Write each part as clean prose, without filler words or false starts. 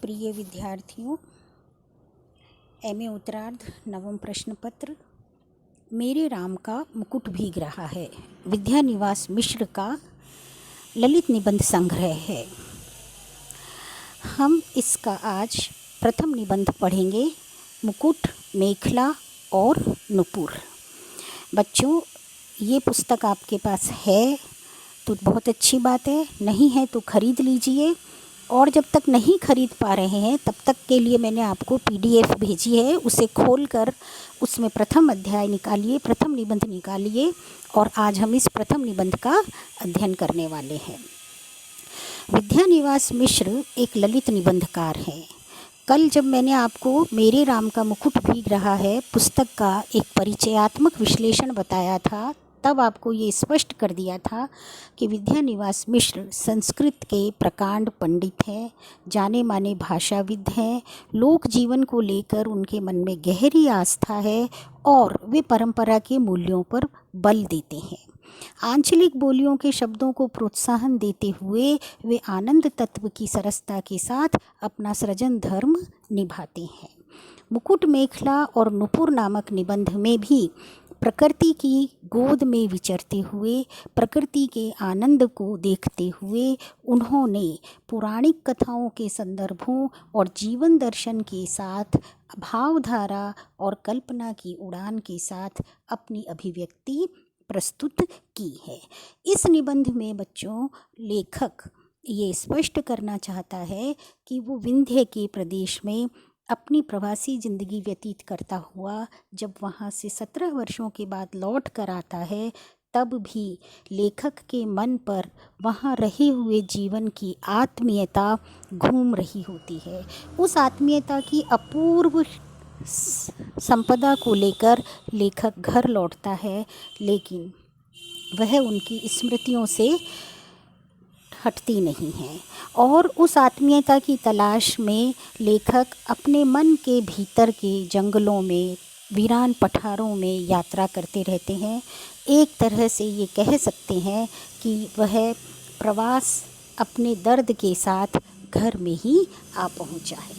प्रिय विद्यार्थियों, एमए उत्तरार्ध नवम प्रश्न पत्र। मेरे राम का मुकुट भीग रहा है विद्यानिवास मिश्र का ललित निबंध संग्रह है। हम इसका आज प्रथम निबंध पढ़ेंगे, मुकुट, मेखला और नुपुर। बच्चों, ये पुस्तक आपके पास है तो बहुत अच्छी बात है, नहीं है तो ख़रीद लीजिए। और जब तक नहीं खरीद पा रहे हैं तब तक के लिए मैंने आपको PDF भेजी है, उसे खोलकर उसमें प्रथम अध्याय निकालिए, प्रथम निबंध निकालिए और आज हम इस प्रथम निबंध का अध्ययन करने वाले हैं। विद्यानिवास मिश्र एक ललित निबंधकार हैं। कल जब मैंने आपको मेरे राम का मुकुट भीग रहा है पुस्तक का एक परिचयात्मक विश्लेषण बताया था, तब आपको ये स्पष्ट कर दिया था कि विद्यानिवास मिश्र संस्कृत के प्रकांड पंडित हैं, जाने माने भाषाविद हैं, लोक जीवन को लेकर उनके मन में गहरी आस्था है और वे परंपरा के मूल्यों पर बल देते हैं। आंचलिक बोलियों के शब्दों को प्रोत्साहन देते हुए वे आनंद तत्व की सरसता के साथ अपना सृजन धर्म निभाते हैं। मुकुट, मेखला और नुपुर नामक निबंध में भी प्रकृति की गोद में विचरते हुए, प्रकृति के आनंद को देखते हुए उन्होंने पौराणिक कथाओं के संदर्भों और जीवन दर्शन के साथ भावधारा और कल्पना की उड़ान के साथ अपनी अभिव्यक्ति प्रस्तुत की है। इस निबंध में बच्चों, लेखक ये स्पष्ट करना चाहता है कि वो विंध्य के प्रदेश में अपनी प्रवासी ज़िंदगी व्यतीत करता हुआ जब वहाँ से 17 वर्षों के बाद लौट कर आता है, तब भी लेखक के मन पर वहाँ रहे हुए जीवन की आत्मीयता घूम रही होती है। उस आत्मीयता की अपूर्व संपदा को लेकर लेखक घर लौटता है, लेकिन वह उनकी स्मृतियों से हटती नहीं है और उस आत्मीयता की तलाश में लेखक अपने मन के भीतर के जंगलों में, वीरान पठारों में यात्रा करते रहते हैं। एक तरह से ये कह सकते हैं कि वह प्रवास अपने दर्द के साथ घर में ही आ पहुंचा है।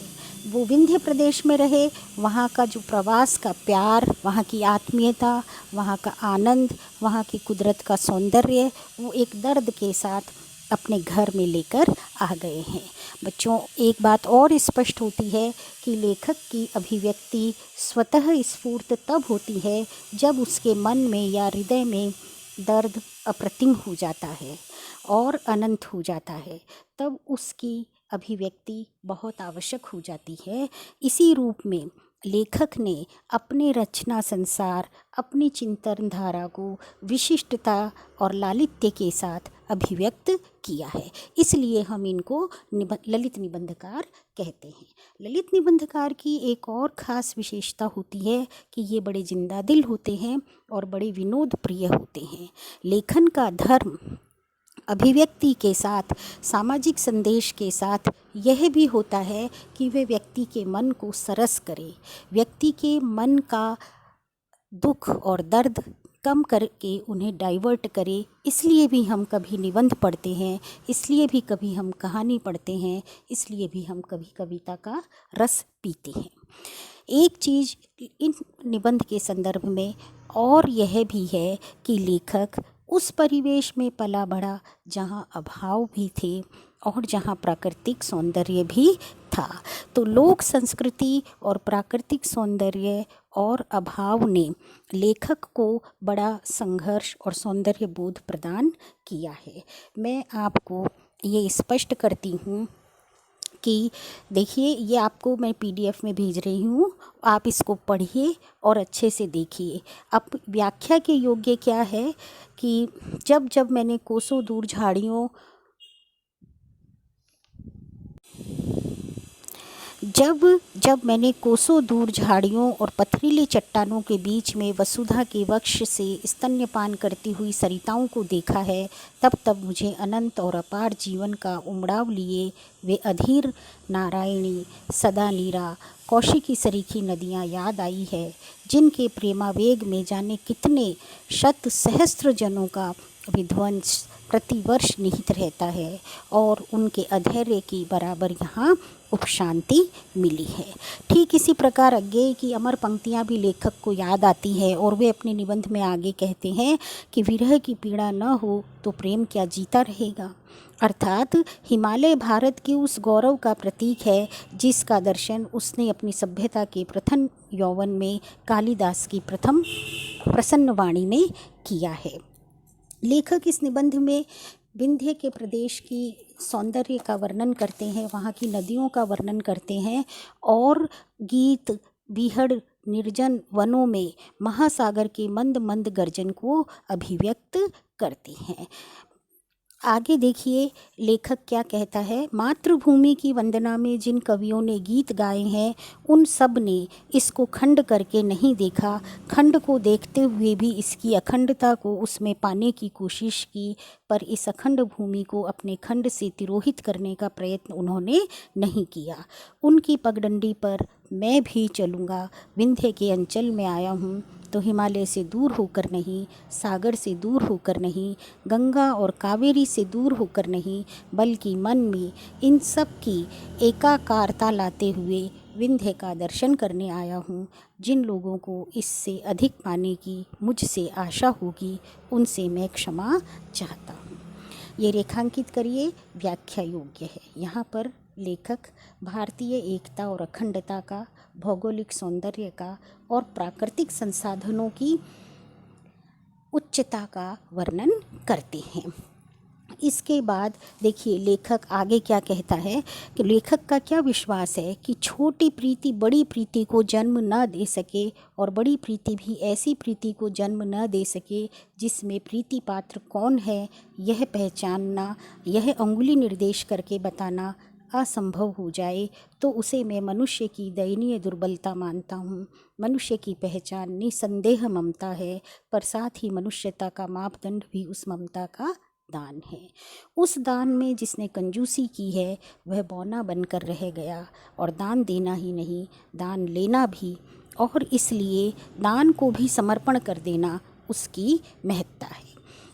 वो विंध्य प्रदेश में रहे, वहाँ का जो प्रवास का प्यार, वहाँ की आत्मीयता, वहाँ का आनंद, वहाँ की कुदरत का सौंदर्य, वो एक दर्द के साथ अपने घर में लेकर आ गए हैं। बच्चों, एक बात और स्पष्ट होती है कि लेखक की अभिव्यक्ति स्वतः स्फूर्त तब होती है जब उसके मन में या हृदय में दर्द अप्रतिम हो जाता है और अनंत हो जाता है, तब उसकी अभिव्यक्ति बहुत आवश्यक हो जाती है। इसी रूप में लेखक ने अपने रचना संसार, अपनी चिंतन धारा को विशिष्टता और लालित्य के साथ अभिव्यक्त किया है, इसलिए हम इनको ललित निबंधकार कहते हैं। ललित निबंधकार की एक और ख़ास विशेषता होती है कि ये बड़े जिंदा दिल होते हैं और बड़े विनोद प्रिय होते हैं। लेखन का धर्म अभिव्यक्ति के साथ, सामाजिक संदेश के साथ यह भी होता है कि वे व्यक्ति के मन को सरस करे, व्यक्ति के मन का दुख और दर्द कम करके उन्हें डाइवर्ट करे। इसलिए भी हम कभी निबंध पढ़ते हैं, इसलिए भी कभी हम कहानी पढ़ते हैं, इसलिए भी हम कभी कविता का रस पीते हैं। एक चीज़ इन निबंध के संदर्भ में और यह भी है कि लेखक उस परिवेश में पला बढ़ा जहाँ अभाव भी थे और जहाँ प्राकृतिक सौंदर्य भी था। तो लोक संस्कृति और प्राकृतिक सौंदर्य और अभाव ने लेखक को बड़ा संघर्ष और सौंदर्य बोध प्रदान किया है। मैं आपको ये स्पष्ट करती हूँ कि देखिए, ये आपको मैं PDF में भेज रही हूँ, आप इसको पढ़िए और अच्छे से देखिए। अब व्याख्या के योग्य क्या है कि जब जब मैंने कोसों दूर झाड़ियों जब मैंने कोसों दूर झाड़ियों और पथरीले चट्टानों के बीच में वसुधा के वक्ष से स्तन्यपान करती हुई सरिताओं को देखा है, तब मुझे अनंत और अपार जीवन का उमड़ाव लिए वे अधीर नारायणी, सदा नीरा, कौशिकी सरीखी नदियाँ याद आई है, जिनके प्रेमावेग में जाने कितने शत सहस्त्र जनों का विध्वंस प्रतिवर्ष निहित रहता है और उनके अधैर्य की बराबर यहाँ उपशांति मिली है। ठीक इसी प्रकार अज्ञेय की अमर पंक्तियाँ भी लेखक को याद आती है और वे अपने निबंध में आगे कहते हैं कि विरह की पीड़ा न हो तो प्रेम क्या जीता रहेगा। अर्थात हिमालय भारत के उस गौरव का प्रतीक है जिसका दर्शन उसने अपनी सभ्यता के प्रथम यौवन में कालिदास की प्रथम प्रसन्न वाणी में किया है। लेखक इस निबंध में विंध्य के प्रदेश की सौंदर्य का वर्णन करते हैं, वहाँ की नदियों का वर्णन करते हैं और गीत बीहड़ निर्जन वनों में महासागर के मंद मंद गर्जन को अभिव्यक्त करते हैं। आगे देखिए लेखक क्या कहता है। मातृभूमि की वंदना में जिन कवियों ने गीत गाए हैं उन सब ने इसको खंड करके नहीं देखा, खंड को देखते हुए भी इसकी अखंडता को उसमें पाने की कोशिश की, पर इस अखंड भूमि को अपने खंड से तिरोहित करने का प्रयत्न उन्होंने नहीं किया। उनकी पगडंडी पर मैं भी चलूँगा, विंध्य के अंचल में आया हूँ तो हिमालय से दूर होकर नहीं, सागर से दूर होकर नहीं, गंगा और कावेरी से दूर होकर नहीं, बल्कि मन में इन सब की एकाकारता लाते हुए विंध्य का दर्शन करने आया हूँ। जिन लोगों को इससे अधिक पाने की मुझसे आशा होगी उनसे मैं क्षमा चाहता हूँ। ये रेखांकित करिए, व्याख्या योग्य है। यहाँ पर लेखक भारतीय एकता और अखंडता का, भौगोलिक सौंदर्य का और प्राकृतिक संसाधनों की उच्चता का वर्णन करते हैं। इसके बाद देखिए लेखक आगे क्या कहता है कि लेखक का क्या विश्वास है कि छोटी प्रीति बड़ी प्रीति को जन्म न दे सके और बड़ी प्रीति भी ऐसी प्रीति को जन्म न दे सके जिसमें प्रीति पात्र कौन है यह पहचानना, यह अंगुली निर्देश करके बताना असंभव हो जाए तो उसे मैं मनुष्य की दयनीय दुर्बलता मानता हूँ। मनुष्य की पहचान निसंदेह ममता है, पर साथ ही मनुष्यता का मापदंड भी उस ममता का दान है। उस दान में जिसने कंजूसी की है वह बौना बनकर रह गया, और दान देना ही नहीं दान लेना भी, और इसलिए दान को भी समर्पण कर देना उसकी महत्ता है।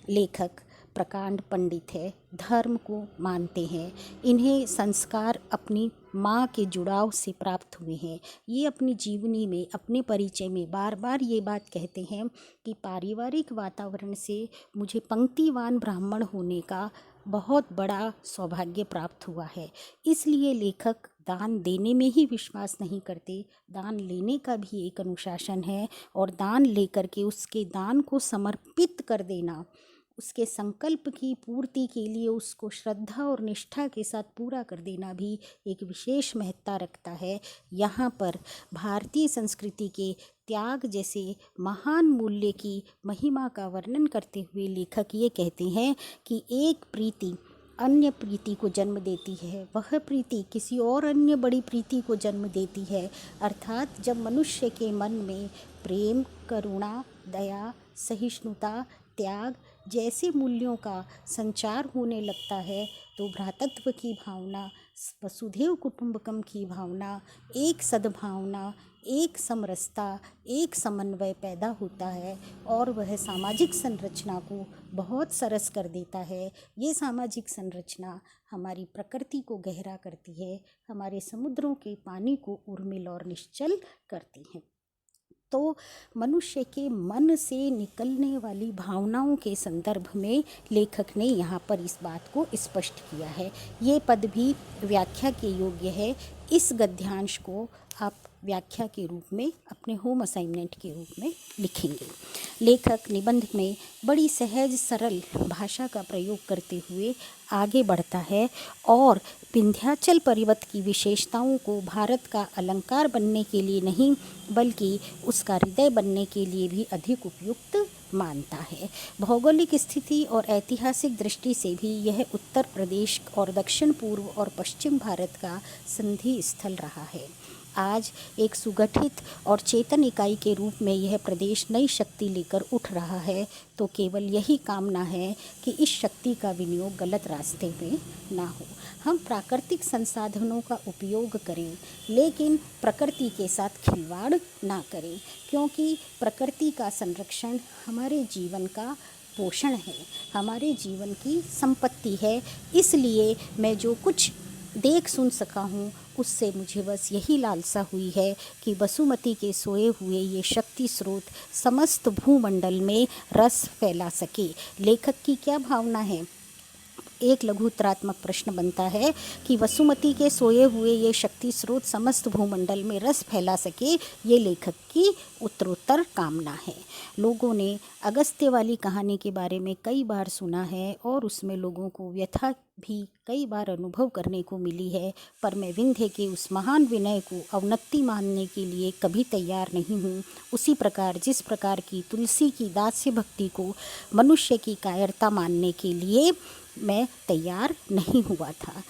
लेखक प्रकांड पंडित है, धर्म को मानते हैं, इन्हें संस्कार अपनी माँ के जुड़ाव से प्राप्त हुए हैं। ये अपनी जीवनी में, अपने परिचय में बार बार ये बात कहते हैं कि पारिवारिक वातावरण से मुझे पंक्तिवान ब्राह्मण होने का बहुत बड़ा सौभाग्य प्राप्त हुआ है। इसलिए लेखक दान देने में ही विश्वास नहीं करते, दान लेने का भी एक अनुशासन है, और दान लेकर के उसके दान को समर्पित कर देना, उसके संकल्प की पूर्ति के लिए उसको श्रद्धा और निष्ठा के साथ पूरा कर देना भी एक विशेष महत्ता रखता है। यहाँ पर भारतीय संस्कृति के त्याग जैसे महान मूल्य की महिमा का वर्णन करते हुए लेखक ये कहते हैं कि एक प्रीति अन्य प्रीति को जन्म देती है, वह प्रीति किसी और अन्य बड़ी प्रीति को जन्म देती है। अर्थात जब मनुष्य के मन में प्रेम, करुणा, दया, सहिष्णुता, त्याग जैसे मूल्यों का संचार होने लगता है तो भ्रातृत्व की भावना, वसुधैव कुटुंबकम की भावना, एक सद्भावना, एक समरसता, एक समन्वय पैदा होता है, और वह सामाजिक संरचना को बहुत सरस कर देता है। ये सामाजिक संरचना हमारी प्रकृति को गहरा करती है, हमारे समुद्रों के पानी को उर्मिल और निश्चल करती है। तो मनुष्य के मन से निकलने वाली भावनाओं के संदर्भ में लेखक ने यहाँ पर इस बात को स्पष्ट किया है। ये पद भी व्याख्या के योग्य है। इस गद्यांश को आप व्याख्या के रूप में अपने होम असाइनमेंट के रूप में लिखेंगे। लेखक निबंध में बड़ी सहज सरल भाषा का प्रयोग करते हुए आगे बढ़ता है और विंध्याचल पर्वत की विशेषताओं को भारत का अलंकार बनने के लिए नहीं बल्कि उसका हृदय बनने के लिए भी अधिक उपयुक्त मानता है। भौगोलिक स्थिति और ऐतिहासिक दृष्टि से भी यह उत्तर प्रदेश और दक्षिण पूर्व और पश्चिम भारत का संधि स्थल रहा है। आज एक सुगठित और चेतन इकाई के रूप में यह प्रदेश नई शक्ति लेकर उठ रहा है, तो केवल यही कामना है कि इस शक्ति का विनियोग गलत रास्ते में ना हो। हम प्राकृतिक संसाधनों का उपयोग करें, लेकिन प्रकृति के साथ खिलवाड़ ना करें, क्योंकि प्रकृति का संरक्षण हमारे जीवन का पोषण है, हमारे जीवन की संपत्ति है। इसलिए मैं जो कुछ देख सुन सका हूँ उससे मुझे बस यही लालसा हुई है कि वसुमती के सोए हुए ये शक्ति स्रोत समस्त भूमंडल में रस फैला सके। लेखक की क्या भावना है? एक लघु उत्तरात्मक प्रश्न बनता है कि वसुमती के सोए हुए ये शक्ति स्रोत समस्त भूमंडल में रस फैला सके, ये लेखक की उत्तरोत्तर कामना है। लोगों ने अगस्त्य वाली कहानी के बारे में कई बार सुना है और उसमें लोगों को व्यथा भी कई बार अनुभव करने को मिली है, पर मैं विंध्य के उस महान विनय को अवनति मानने के लिए कभी तैयार नहीं हूँ। उसी प्रकार जिस प्रकार की तुलसी की दास्य भक्ति को मनुष्य की कायरता मानने के लिए मैं तैयार नहीं हुआ था।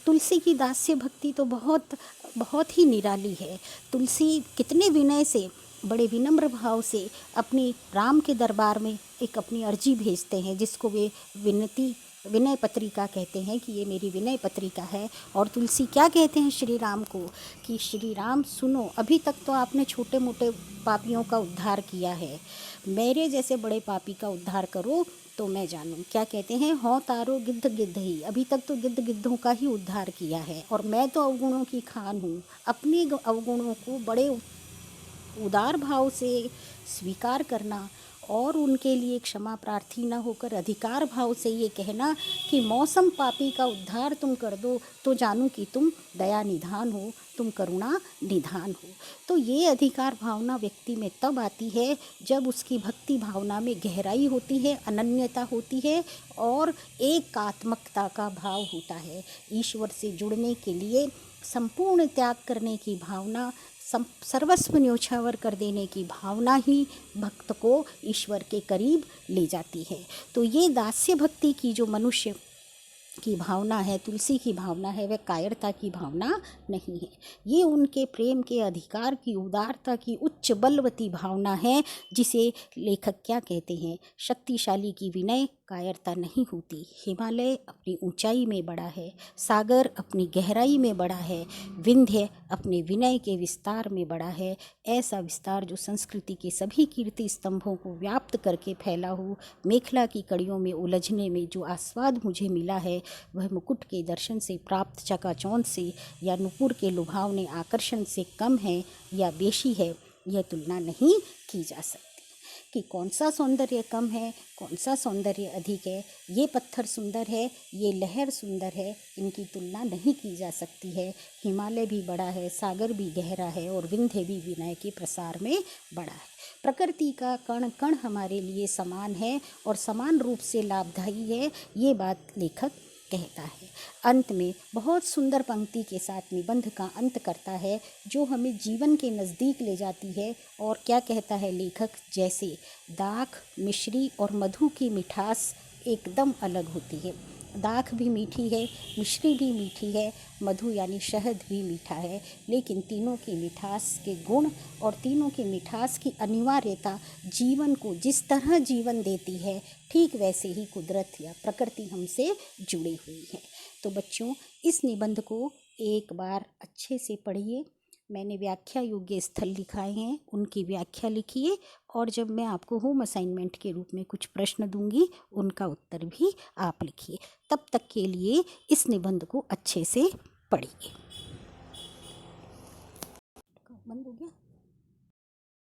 तुलसी की दास्य भक्ति तो बहुत ही निराली है। तुलसी कितने विनय से, बड़े विनम्र भाव से अपनी राम के दरबार में एक अपनी अर्जी भेजते हैं, जिसको वे विनय पत्रिका कहते हैं कि ये मेरी विनय पत्रिका है। और तुलसी क्या कहते हैं श्री राम को कि श्री राम सुनो, अभी तक तो आपने छोटे मोटे पापियों का उद्धार किया है, मेरे जैसे बड़े पापी का उद्धार करो तो मैं जानूं। क्या कहते हैं? हों तारो गिद्ध गिद्ध ही, अभी तक तो गिद्ध गिद्धों का ही उद्धार किया है और मैं तो अवगुणों की खान हूँ। अपने अवगुणों को बड़े उदार भाव से स्वीकार करना और उनके लिए क्षमा प्रार्थी न होकर अधिकार भाव से ये कहना कि मौसम पापी का उद्धार तुम कर दो तो जानूं कि तुम दया निधान हो, तुम करुणा निधान हो। तो ये अधिकार भावना व्यक्ति में तब आती है जब उसकी भक्ति भावना में गहराई होती है, अनन्यता होती है और एकात्मकता का भाव होता है। ईश्वर से जुड़ने के लिए संपूर्ण त्याग करने की भावना, सर्वस्व न्योछावर कर देने की भावना ही भक्त को ईश्वर के करीब ले जाती है। तो ये दास्य भक्ति की जो मनुष्य की भावना है, तुलसी की भावना है, वह कायरता की भावना नहीं है। ये उनके प्रेम के अधिकार की, उदारता की उच्च बलवती भावना है, जिसे लेखक क्या कहते हैं? शक्तिशाली की विनय कायरता नहीं होती। हिमालय अपनी ऊंचाई में बड़ा है, सागर अपनी गहराई में बड़ा है, विंध्य अपने विनय के विस्तार में बड़ा है। ऐसा विस्तार जो संस्कृति के सभी कीर्ति स्तंभों को व्याप्त करके फैला हो। मेखला की कड़ियों में उलझने में जो आस्वाद मुझे मिला है वह मुकुट के दर्शन से प्राप्त चकाचौंध से या नुपुर के लुभावने आकर्षण से कम है या बेशी है, यह तुलना नहीं की जा सकती। कि कौन सा सौंदर्य कम है, कौन सा सौंदर्य अधिक है, ये पत्थर सुंदर है, ये लहर सुंदर है, इनकी तुलना नहीं की जा सकती है। हिमालय भी बड़ा है, सागर भी गहरा है और विंध्य भी विनय के प्रसार में बड़ा है। प्रकृति का कण कण हमारे लिए समान है और समान रूप से लाभदायी है, ये बात लेखक कहता है। अंत में बहुत सुंदर पंक्ति के साथ निबंध का अंत करता है जो हमें जीवन के नज़दीक ले जाती है। और क्या कहता है लेखक? जैसे दाख, मिश्री और मधु की मिठास एकदम अलग होती है। दाख भी मीठी है, मिश्री भी मीठी है, मधु यानी शहद भी मीठा है, लेकिन तीनों की मिठास के गुण और तीनों की मिठास की अनिवार्यता जीवन को जिस तरह जीवन देती है, ठीक वैसे ही कुदरत या प्रकृति हमसे जुड़ी हुई है। तो बच्चों, इस निबंध को एक बार अच्छे से पढ़िए। मैंने व्याख्या योग्य स्थल लिखाए हैं, उनकी व्याख्या लिखिए और जब मैं आपको होम असाइनमेंट के रूप में कुछ प्रश्न दूंगी उनका उत्तर भी आप लिखिए। तब तक के लिए इस निबंध को अच्छे से पढ़िए। बंद हो गया।